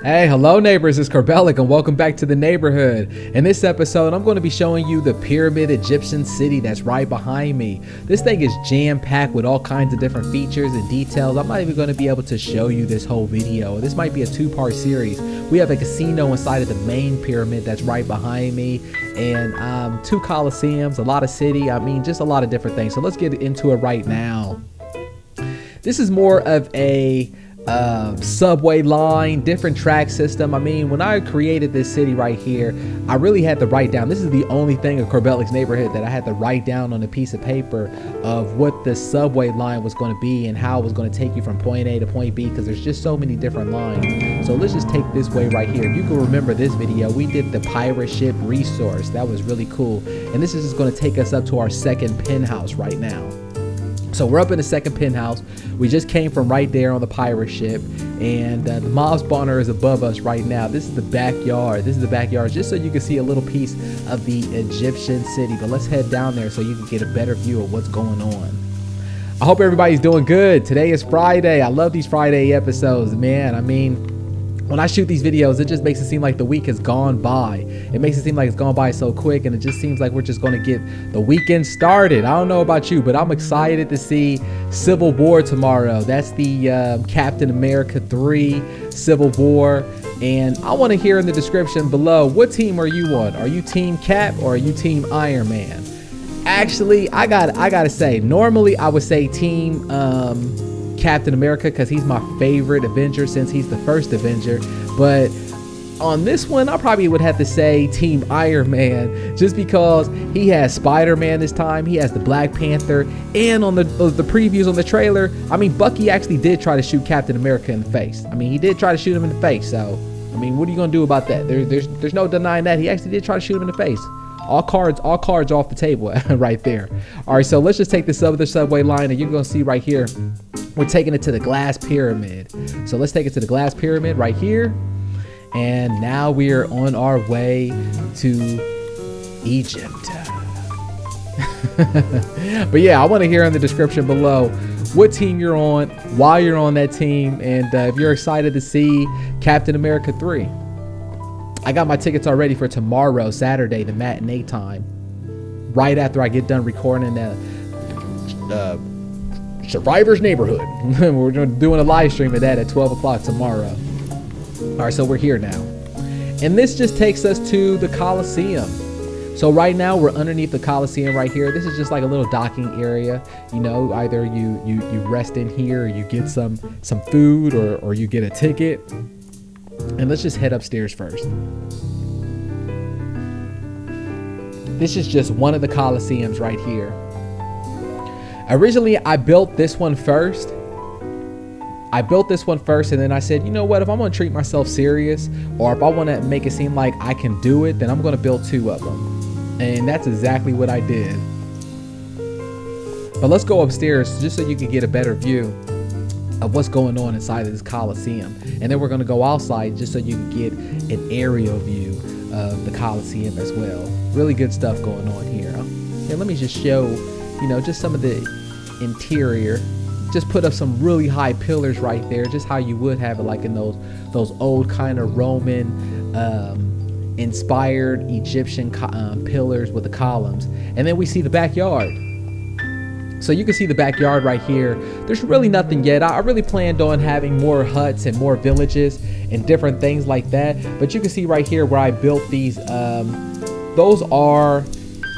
Hey, hello neighbors, it's Corbellic and welcome back to the neighborhood. In this episode, I'm going to be showing you the pyramid Egyptian city that's right behind me. This thing is jam-packed with all kinds of different features and details. I'm not even going to be able to show you this whole video. This might be a two-part series. We have a casino inside of the main pyramid that's right behind me, and two Coliseums, a lot of city, just a lot of different things. So let's get into it right now. This is more of a subway line, different track system. When I created this city right here, I really had to write down, this is the only thing of CORBELLIC'S neighborhood that I had to write down on a piece of paper of what the subway line was going to be and how it was going to take you from point A to point B, because there's just so many different lines. So let's just take this way right here. If you can remember this video, we did the pirate ship resource. That was really cool. And this is just going to take us up to our second penthouse right now. So we're up in the second penthouse. We just came from right there on the pirate ship, and the mob spawner is above us right now. This is the backyard. This is the backyard, just so you can see a little piece of the Egyptian city. But let's head down there so you can get a better view of what's going on. I hope everybody's doing good. Today is Friday. I love these Friday episodes, man. When I shoot these videos, it just makes it seem like the week has gone by. It makes it seem like it's gone by so quick, and it just seems like we're just going to get the weekend started. I don't know about you, but I'm excited to see Civil War tomorrow. That's the Captain America 3 Civil War, and I want to hear in the description below, what team are you on? Are you Team Cap or are you Team Iron Man? Actually, I gotta say, normally I would say Team Captain America, because he's my favorite Avenger since he's the first Avenger. But on this one, I probably would have to say Team Iron Man, just because he has Spider-Man this time, he has the Black Panther, and on the previews on the trailer, Bucky actually did try to shoot Captain America in the face. He did try to shoot him in the face, so what are you gonna do about that? There's no denying that he actually did try to shoot him in the face. All cards off the table right there. All right, so let's just take this other subway line, and you're gonna see right here, we're taking it to the glass pyramid. So let's take it to the glass pyramid right here. And now we're on our way to Egypt. But yeah, I want to hear in the description below what team you're on, why you're on that team, and if you're excited to see Captain America 3. I got my tickets already for tomorrow, Saturday, the matinee time. Right after I get done recording the Survivor's Neighborhood. We're doing a live stream of that at 12 o'clock tomorrow. All right, so we're here now. And this just takes us to the Coliseum. So right now we're underneath the Coliseum right here. This is just like a little docking area. Either you rest in here, or you get some food, or you get a ticket. And let's just head upstairs first. This is just one of the Coliseums right here. Originally, I built this one first. And then I said, you know what, if I'm gonna treat myself serious, or if I want to make it seem like I can do it, then I'm gonna build two of them. And that's exactly what I did. But let's go upstairs just so you can get a better view of what's going on inside of this Coliseum. And then we're gonna go outside just so you can get an aerial view of the Coliseum as well. Really good stuff going on here. And let me just show, just some of the interior. Just put up some really high pillars right there, just how you would have it like in those old kind of Roman inspired Egyptian pillars with the columns. And then we see the backyard. So you can see the backyard right here. There's really nothing yet. I really planned on having more huts and more villages and different things like that. But you can see right here where I built these. Those are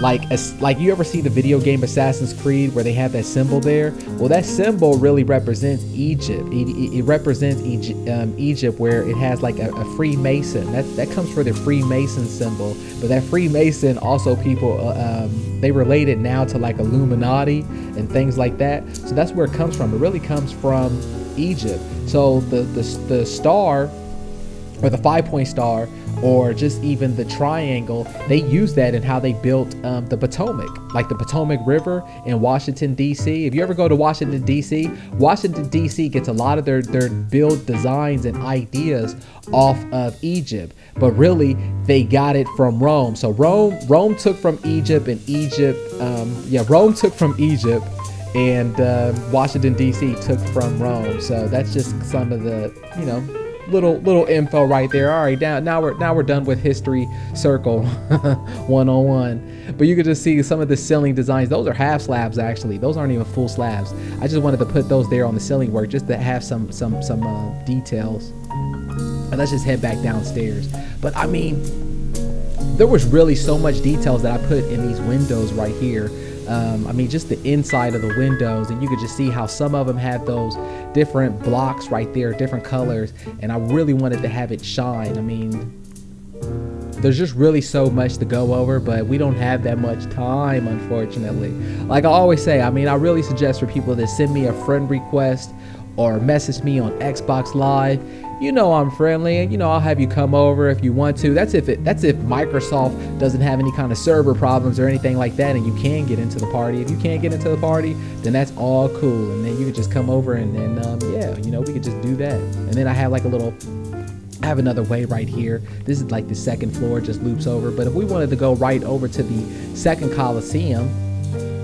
like you ever see the video game Assassin's Creed where they have that symbol there? Well, that symbol really represents Egypt. It represents Egypt, where it has like a Freemason. That comes from the Freemason symbol. But that Freemason also people they relate it now to like Illuminati and things like that. So that's where it comes from. It really comes from Egypt. So the star, or the 5-point star, or just even the triangle, they use that in how they built the Potomac, like the Potomac River in Washington, D.C. If you ever go to Washington, D.C., Washington, D.C. gets a lot of their build designs and ideas off of Egypt, but really they got it from Rome. So Rome took from Egypt, and Rome took from Egypt, and Washington, D.C. took from Rome. So that's just some of the, little info right there. All right, now we're done with history circle 101. But you can just see some of the ceiling designs. Those are half slabs actually. Those aren't even full slabs. I just wanted to put those there on the ceiling work just to have some details. And let's just head back downstairs. But I mean, there was really so much details that I put in these windows right here. I mean, just the inside of the windows, and you could just see how some of them had those different blocks right there, different colors, and I really wanted to have it shine. I mean, there's just really so much to go over, but we don't have that much time, unfortunately. Like I always say, I mean, I really suggest for people to send me a friend request or message me on Xbox Live. You know I'm friendly, and you know I'll have you come over if you want to. That's if Microsoft doesn't have any kind of server problems or anything like that, and you can get into the party. If you can't get into the party, then that's all cool, and then you could just come over and then yeah, you know, we could just do that. And then I have like I have another way right here. This is like the second floor, just loops over. But if we wanted to go right over to the second Coliseum,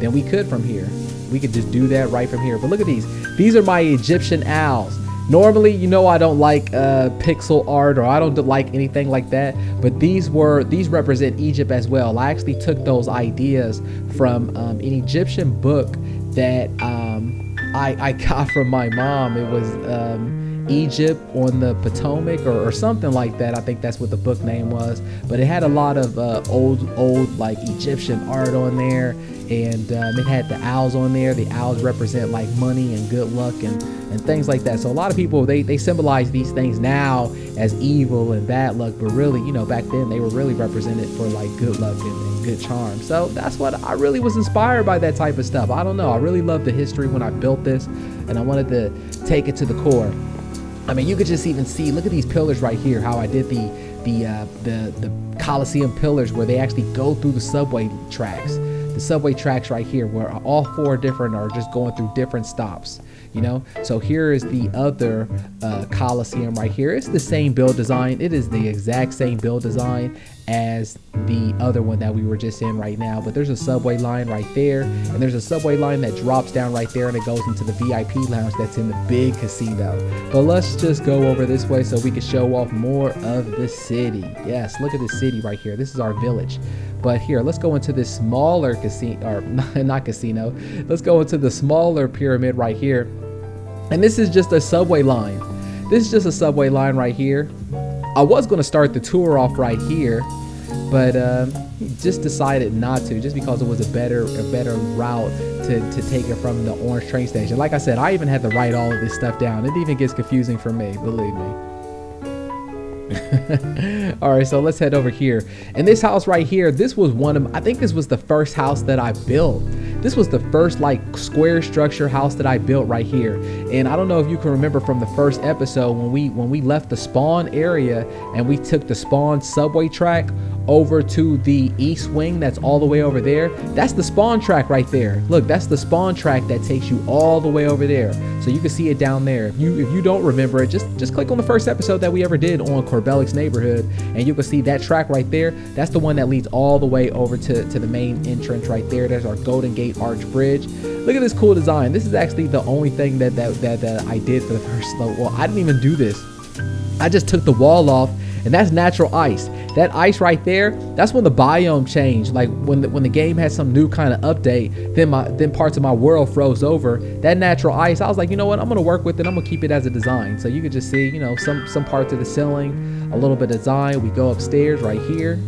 then we could from here. We could just do that right from here. But look at these. These are my Egyptian owls. Normally, you know, I don't like pixel art, or I don't like anything like that, but these represent Egypt as well. I actually took those ideas from an Egyptian book that I got from my mom. It was Egypt on the Potomac or something like that. I think that's what the book name was, but it had a lot of old like Egyptian art on there, and it had the owls on there. The owls represent like money and good luck and things like that. So a lot of people, they symbolize these things now as evil and bad luck, but really, you know, back then they were really represented for like good luck and good charm. So that's what I really was inspired by, that type of stuff. I don't know, I really loved the history when I built this, and I wanted to take it to the core. I mean, you could just even see, look at these pillars right here, how I did the Coliseum pillars where they actually go through the subway tracks. The subway tracks right here, where all four different are just going through different stops, you know. So here is the other Coliseum right here. It's the same build design. It is the exact same build design as the other one that we were just in right now, but there's a subway line right there, and there's a subway line that drops down right there, and it goes into the VIP lounge that's in the big casino. But let's just go over this way so we can show off more of the city. Yes, look at this city right here. This is our village. But here, let's go into this smaller casino, or not casino, let's go into the smaller pyramid right here. And this is just a subway line. This is just a subway line right here. I was going to start the tour off right here, but just decided not to, just because it was a better route to take it from the Orange train station. Like I said, I even had to write all of this stuff down. It even gets confusing for me, believe me. All right, so let's head over here. And this house right here, this was I think this was the first house that I built. This was the first like square structure house that I built right here. And I don't know if you can remember from the first episode when we left the spawn area and we took the spawn subway track over to the east wing that's all the way over there. That's the spawn track right there. Look, that's the spawn track that takes you all the way over there. So you can see it down there. If you don't remember it, just click on the first episode that we ever did on CORBELLIC'S neighborhood, and you can see that track right there. That's the one that leads all the way over to the main entrance right there. There's our Golden Gate Arch Bridge. Look at this cool design. This is actually the only thing that I did for the first level. Well, I didn't even do this. I just took the wall off, and that's natural ice. That ice right there, that's when the biome changed. Like when the game had some new kind of update, then parts of my world froze over. That natural ice, I was like, you know what, I'm gonna work with it. I'm gonna keep it as a design. So you could just see, you know, some parts of the ceiling, a little bit of design. We go upstairs right here.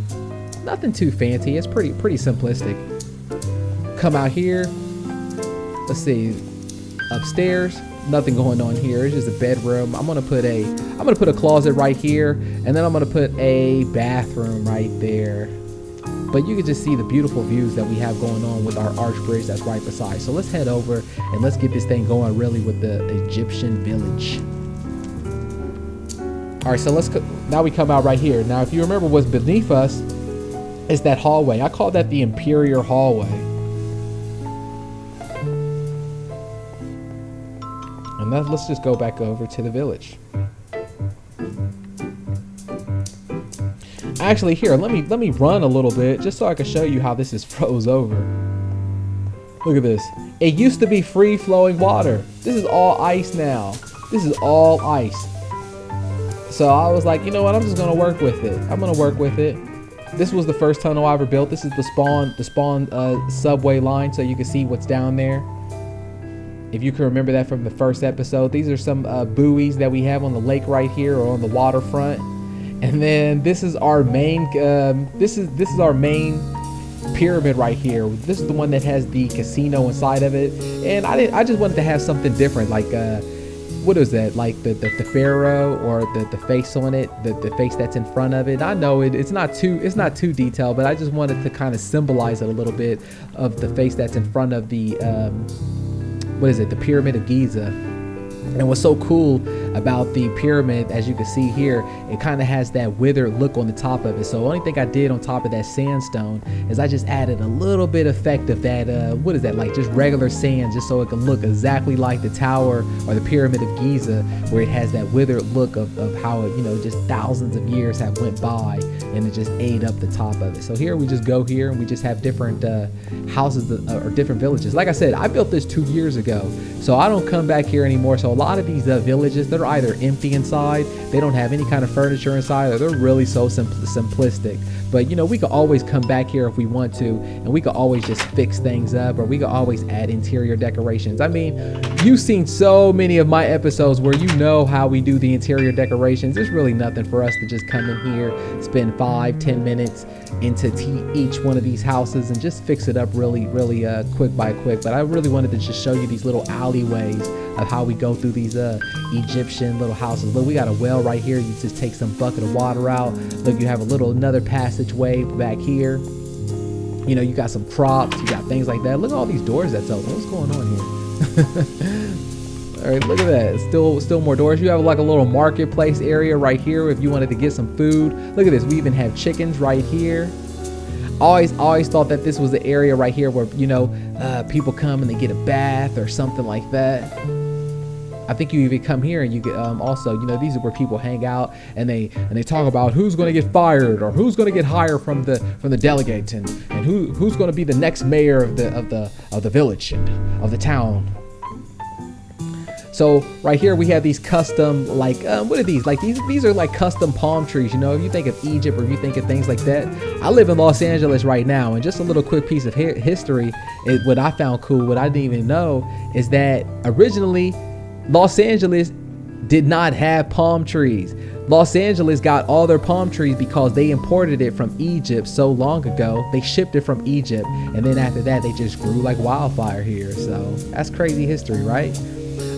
Nothing too fancy. It's pretty simplistic. Come out here. Let's see. Upstairs. Nothing going on here. It's just a bedroom. I'm gonna put a closet right here, and then I'm gonna put a bathroom right there. But you can just see the beautiful views that we have going on with our arch bridge that's right beside. So let's head over and let's get this thing going really with the Egyptian village. All right, so now we come out right here. Now, if you remember what's beneath us is that hallway. I call that the Imperial hallway. And let's just go back over to the village. Actually, here, let me run a little bit just so I can show you how this is froze over. Look at this. It used to be free flowing water. This is all ice now. This is all ice. So I was like, you know what, I'm just gonna work with it. I'm gonna work with it. This was the first tunnel I ever built. This is the spawn subway line, so you can see what's down there. If you can remember that from the first episode, these are some buoys that we have on the lake right here, or on the waterfront. And then this is our main. This is our main pyramid right here. This is the one that has the casino inside of it. And I just wanted to have something different, like what is that? Like the pharaoh, or the face on it, the face that's in front of it. I know it's not too detailed, but I just wanted to kind of symbolize it a little bit of the face that's in front of the what is it? The Pyramid of Giza. And what's so cool about the pyramid, as you can see here, it kind of has that withered look on the top of it. So the only thing I did on top of that sandstone is I just added a little bit effect of that, what is that, like just regular sand, just so it can look exactly like the tower or the Pyramid of Giza, where it has that withered look of how it, you know, just thousands of years have went by and it just ate up the top of it. So here we just go here and we just have different houses or different villages. Like I said, I built this 2 years ago, so I don't come back here anymore. So a lot of these villages, they're either empty inside, they don't have any kind of furniture inside, or they're really so simplistic. But you know, we could always come back here if we want to, and we could always just fix things up, or we could always add interior decorations. I mean, you've seen so many of my episodes where you know how we do the interior decorations. There's really nothing for us to just come in here, spend 5-10 minutes into each one of these houses and just fix it up really quick by quick. But I really wanted to just show you these little alleyways of how we go through these Egyptian little houses. Look, we got a well right here. You just take some bucket of water out. Look, you have another passageway back here. You know, you got some crops, you got things like that. Look at all these doors that's open. What's going on here? All right, look at that. Still more doors. You have like a little marketplace area right here if you wanted to get some food. Look at this. We even have chickens right here. Always thought that this was the area right here where, you know, people come and they get a bath or something like that. I think you even come here and you get also, you know, these are where people hang out and they talk about who's going to get fired or who's going to get hired from the delegates, and who's going to be the next mayor of the village and of the town. So right here we have these custom, like what are these? Like these are like custom palm trees. You know, if you think of Egypt or if you think of things like that. I live in Los Angeles right now, and just a little quick piece of history. What I found cool, what I didn't even know, is that originally Los Angeles did not have palm trees. Los Angeles got all their palm trees because they imported it from Egypt so long ago. They shipped it from Egypt, and then after that they just grew like wildfire here. So that's crazy history, right?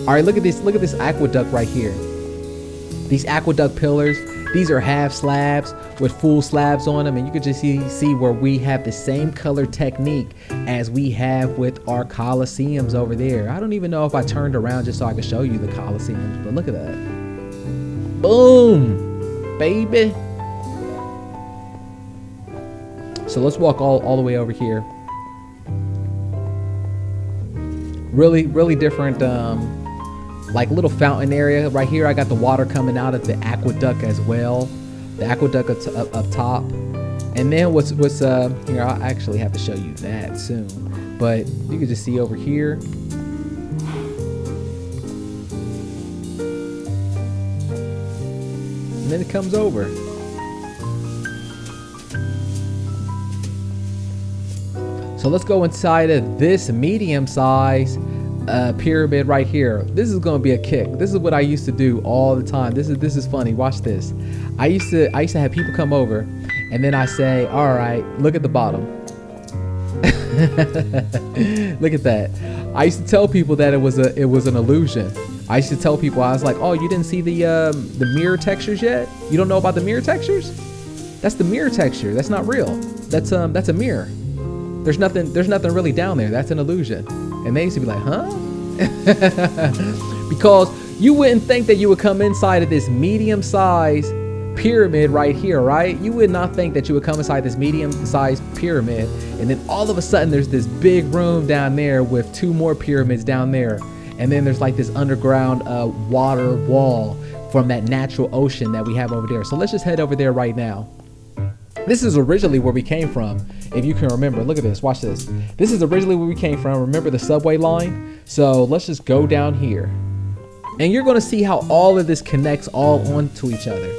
All right, look at this aqueduct right here. These aqueduct pillars, these are half slabs with full slabs on them, and you can just see where we have the same color technique as we have with our Coliseums over there. I don't even know if I turned around just so I could show you the Coliseums, but look at that. Boom, baby. So let's walk all the way over here. Really different, like little fountain area right here. I got the water coming out of the aqueduct as well, the aqueduct up top. And then what's here, I'll actually have to show you that soon, but you can just see over here, and then it comes over. So let's go inside of this medium size pyramid right here. This is gonna be a kick. This is what I used to do all the time. This is funny. Watch this. I used to have people come over, and then I say, all right, look at the bottom. Look at that. I used to tell people that it was an illusion. I used to tell people, I was like, oh, you didn't see the mirror textures yet? You don't know about the mirror textures? That's the mirror texture. That's not real. That's a mirror. There's nothing really down there. That's an illusion. And they used to be like, huh? Because you wouldn't think that you would come inside of this medium-sized pyramid right here, right? You would not think that you would come inside this medium-sized pyramid, and then all of a sudden there's this big room down there with 2 more pyramids down there, and then there's like this underground water wall from that natural ocean that we have over there. So let's just head over there right now. This is originally where we came from, if you can remember. Look at this, watch this. This is originally where we came from. Remember the subway line? So let's just go down here. And you're going to see how all of this connects all onto each other.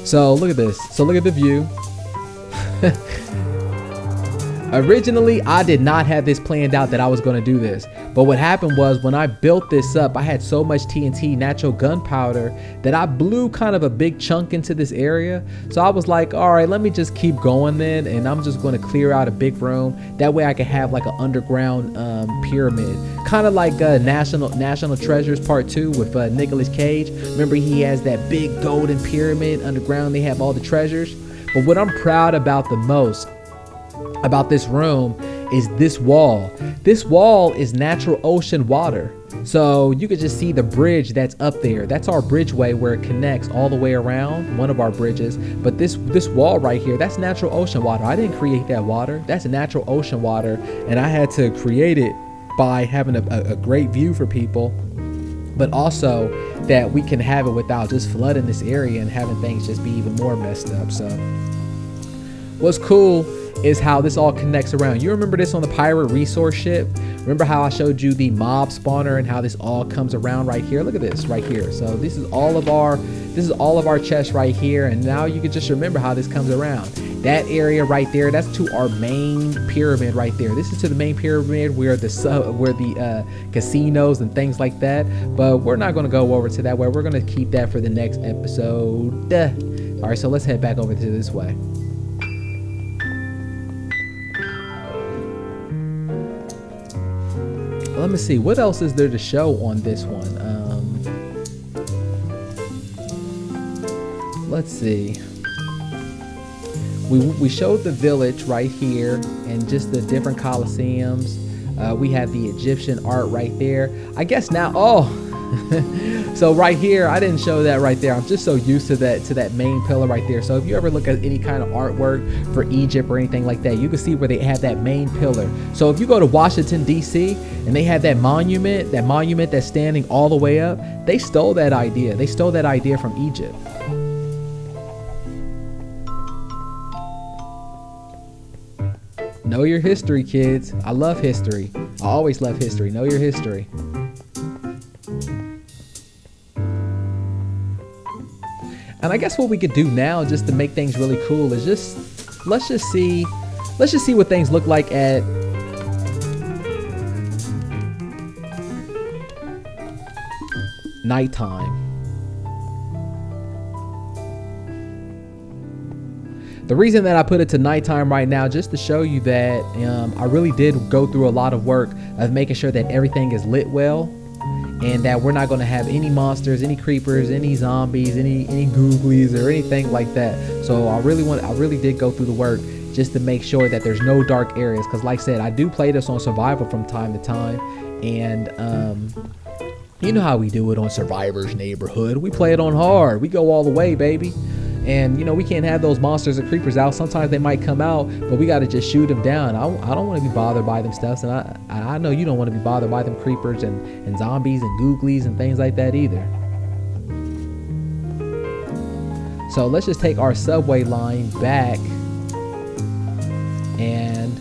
So look at this. So look at the view. Originally, I did not have this planned out that I was going to do this. But what happened was when I built this up, I had so much TNT, natural gunpowder, that I blew kind of a big chunk into this area. So I was like, all right, let me just keep going then. And I'm just going to clear out a big room. That way I can have like an underground pyramid. Kind of like National Treasures Part 2 with Nicolas Cage. Remember, he has that big golden pyramid underground. They have all the treasures. But what I'm proud about the most about this room is this wall. This wall is natural ocean water. So you could just see the bridge that's up there. That's our bridgeway where it connects all the way around, one of our bridges. But this wall right here, that's natural ocean water. I didn't create that water. That's natural ocean water. And I had to create it by having a great view for people, but also that we can have it without just flooding this area and having things just be even more messed up. So what's cool is how this all connects around. You remember this on the pirate resource ship? Remember how I showed you the mob spawner and how this all comes around right here? Look at this right here. So this is all of our chests right here, and now you can just remember how this comes around. That area right there, that's to our main pyramid right there. This is to the main pyramid where the casinos and things like that. But we're not going to go over to that way. We're going to keep that for the next episode. All right, so let's head back over to this way. Let me see, what else is there to show on this one? Let's see. We showed the village right here and just the different Coliseums. We have the Egyptian art right there. I guess now, so right here, I didn't show that right there. I'm just so used to that main pillar right there. So if you ever look at any kind of artwork for Egypt or anything like that, you can see where they have that main pillar. So if you go to Washington, D.C., and they have that monument that's standing all the way up, they stole that idea. They stole that idea from Egypt. Know your history, kids. I love history. I always love history. Know your history. And I guess what we could do now, just to make things really cool, is let's just see what things look like at nighttime. The reason that I put it to nighttime right now, just to show you that I really did go through a lot of work of making sure that everything is lit well, and that we're not going to have any monsters, any creepers, any zombies, any googlies or anything like that. So I really did go through the work just to make sure that there's no dark areas, because like I said, I do play this on survival from time to time, and you know how we do it on Survivor's Neighborhood. We play it on hard. We go all the way, baby. And, you know, we can't have those monsters and creepers out. Sometimes they might come out, but we got to just shoot them down. I don't want to be bothered by them stuff. And I know you don't want to be bothered by them creepers and zombies and googlies and things like that either. So let's just take our subway line back and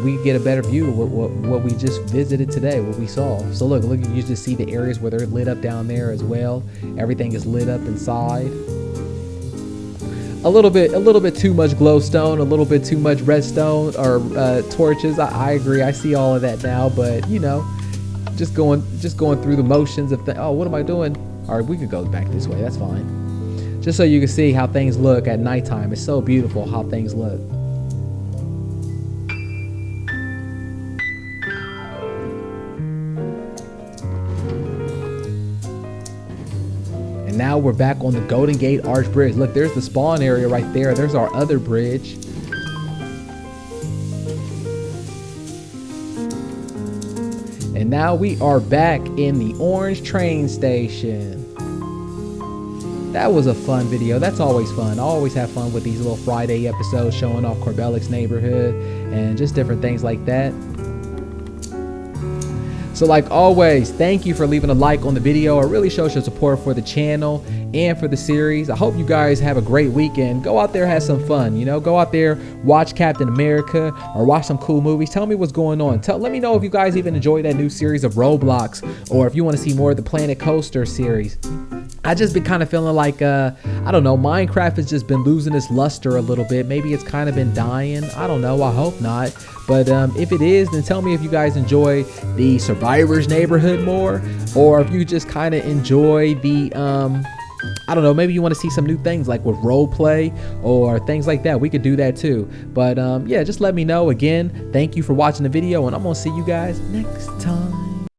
we get a better view of what we just visited today, what we saw. So look, you just see the areas where they're lit up down there as well. Everything is lit up inside. A little bit too much glowstone, a little bit too much redstone or torches. I agree. I see all of that now, but you know, just going through the motions of oh, what am I doing? All right, we could go back this way. That's fine. Just so you can see how things look at nighttime. It's so beautiful how things look. Now we're back on the Golden Gate Arch Bridge. Look, there's the spawn area right there. There's our other bridge. And now we are back in the Orange train station. That was a fun video. That's always fun. I always have fun with these little Friday episodes showing off Corbellic's neighborhood and just different things like that. So like always, thank you for leaving a like on the video. It really shows your support for the channel and for the series. I hope you guys have a great weekend. Go out there, have some fun, you know, go out there, watch Captain America or watch some cool movies. Tell me what's going on. Let me know if you guys even enjoyed that new series of Roblox, or if you want to see more of the Planet Coaster series. I just been kind of feeling like, I don't know, Minecraft has just been losing its luster a little bit. Maybe it's kind of been dying. I don't know. I hope not. But if it is, then tell me if you guys enjoy the Survivors neighborhood more, or if you just kind of enjoy the, I don't know, maybe you want to see some new things like with role play or things like that. We could do that too. But yeah, just let me know. Again, thank you for watching the video, and I'm going to see you guys next time.